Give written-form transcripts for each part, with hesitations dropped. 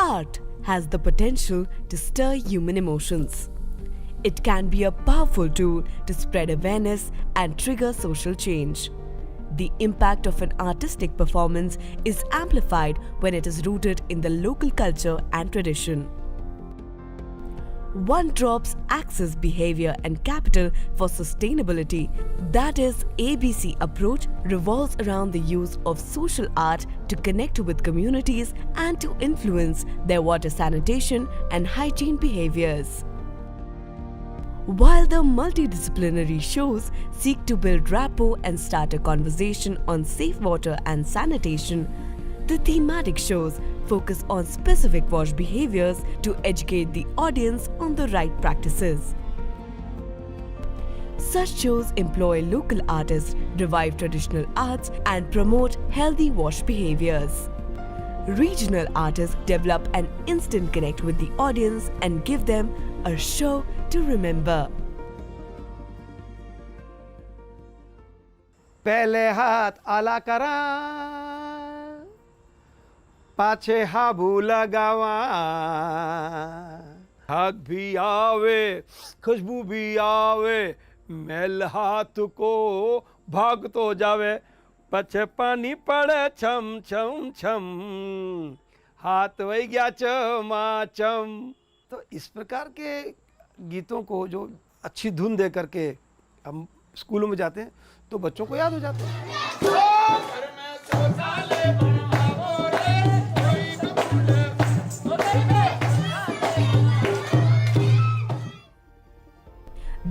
Art has the potential to stir human emotions. It can be a powerful tool to spread awareness and trigger social change. The impact of an artistic performance is amplified when it is rooted in the local culture and tradition. One Drop's Access Behavior and Capital for Sustainability, that is ABC approach, revolves around the use of social art to connect with communities and to influence their water sanitation and hygiene behaviors. While the multidisciplinary shows seek to build rapport and start a conversation on safe water and sanitation, the thematic shows focus on specific wash behaviors to educate the audience on the right practices. Such shows employ local artists, revive traditional arts, and promote healthy wash behaviors. Regional artists develop an instant connect with the audience and give them a show to remember. पहले हाथ आला करा, पाछे हाबू लगावा, हक भी आवे, खुशबू भी आवे, मैल हाथ को भाग तो जावे, पछे पानी पड़े छम छम छम, हाथ वही गया चमाचम। तो इस प्रकार के गीतों को जो अच्छी धुन दे करके हम स्कूलों में जाते हैं तो बच्चों को याद हो जाता है।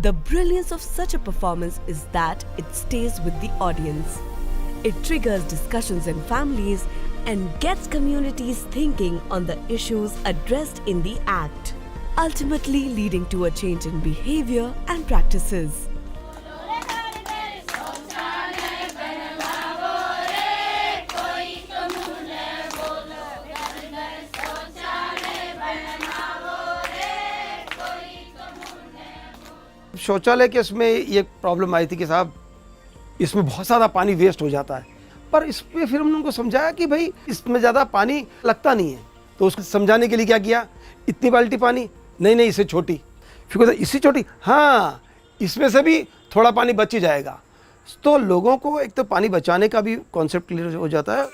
The brilliance of such a performance is that it stays with the audience. It triggers discussions in families and gets communities thinking on the issues addressed in the act, ultimately leading to a change in behavior and practices. शौचालय के इसमें ये problem आई थी कि साहब इसमें बहुत ज़्यादा पानी वेस्ट हो जाता है, पर इस पे फिर हमने उनको समझाया कि भाई इसमें ज़्यादा पानी लगता नहीं है। तो उसको समझाने के लिए क्या किया, इतनी बाल्टी पानी नहीं, इससे छोटी, फिर इससे छोटी, हाँ इसमें से भी थोड़ा पानी बच ही जाएगा। तो लोगों को एक तो पानी बचाने का भी कॉन्सेप्ट क्लियर हो जाता है।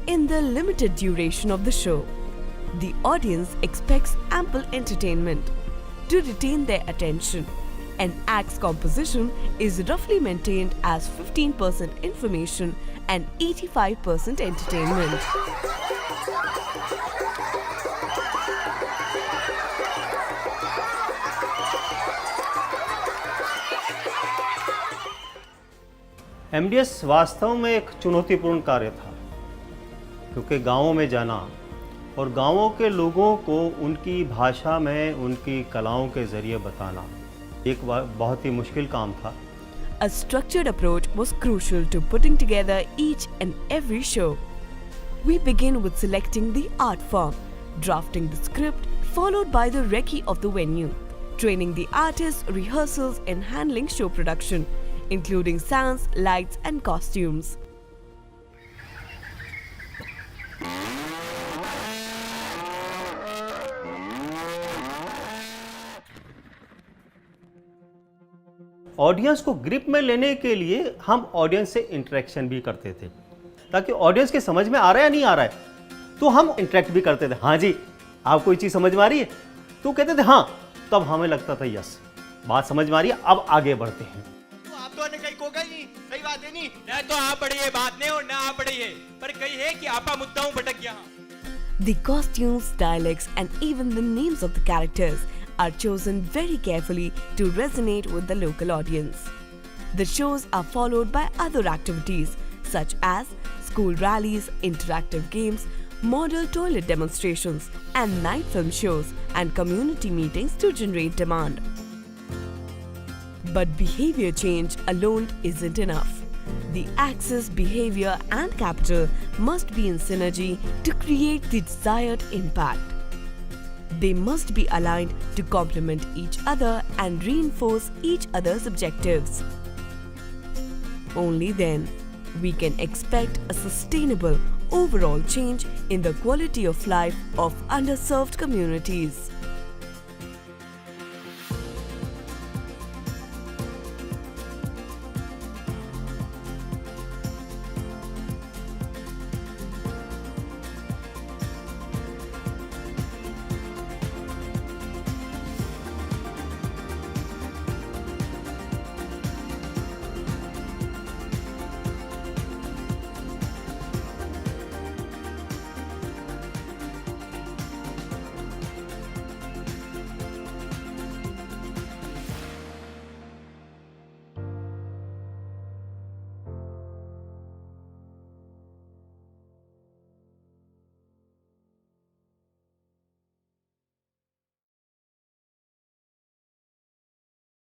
In the limited duration of the show, the audience expects ample entertainment to retain their attention. An act's composition is roughly maintained as 15% information and 85% entertainment. MDS वास्तव में एक चुनौतीपूर्ण कार्य था, क्योंकि गांवों में जाना और गांवों के लोगों को उनकी भाषा में उनकी कलाओं के जरिए बताना एक बहुत ही मुश्किल काम था। A structured approach was crucial to putting together each and every show. We begin with selecting the art form, drafting the script, followed by the recce of the venue, training the artists, rehearsals and handling show production, including sounds, lights and costumes. Audience को grip में लेने के लिए हम audience से interaction भी करते थे, ताकि ऑडियंस के समझ में आ रहा है या नहीं आ रहा है तो हम इंटरेक्ट भी करते थे। हाँ जी, आप कोई चीज़ समझ में आ रही है तो कहते थे हाँ, तब हमें लगता था यस बात समझ में आ रही है, अब आगे बढ़ते हैं। तो आप तो कहीं को गई सही बात है नहीं, ना तो आप पढ़िए बात नहीं और ना आप पढ़िए, पर कही है कि आपा मुद्दाओं भटक गया। The costumes, dialects and even the names of the characters are chosen very carefully to resonate with the local audience. The shows are followed by other activities such as school rallies, interactive games, model toilet demonstrations, and night film shows and community meetings to generate demand. But behavior change alone isn't enough. The access, behavior, and capital must be in synergy to create the desired impact. They must be aligned to complement each other and reinforce each other's objectives. Only then we can expect a sustainable overall change in the quality of life of underserved communities.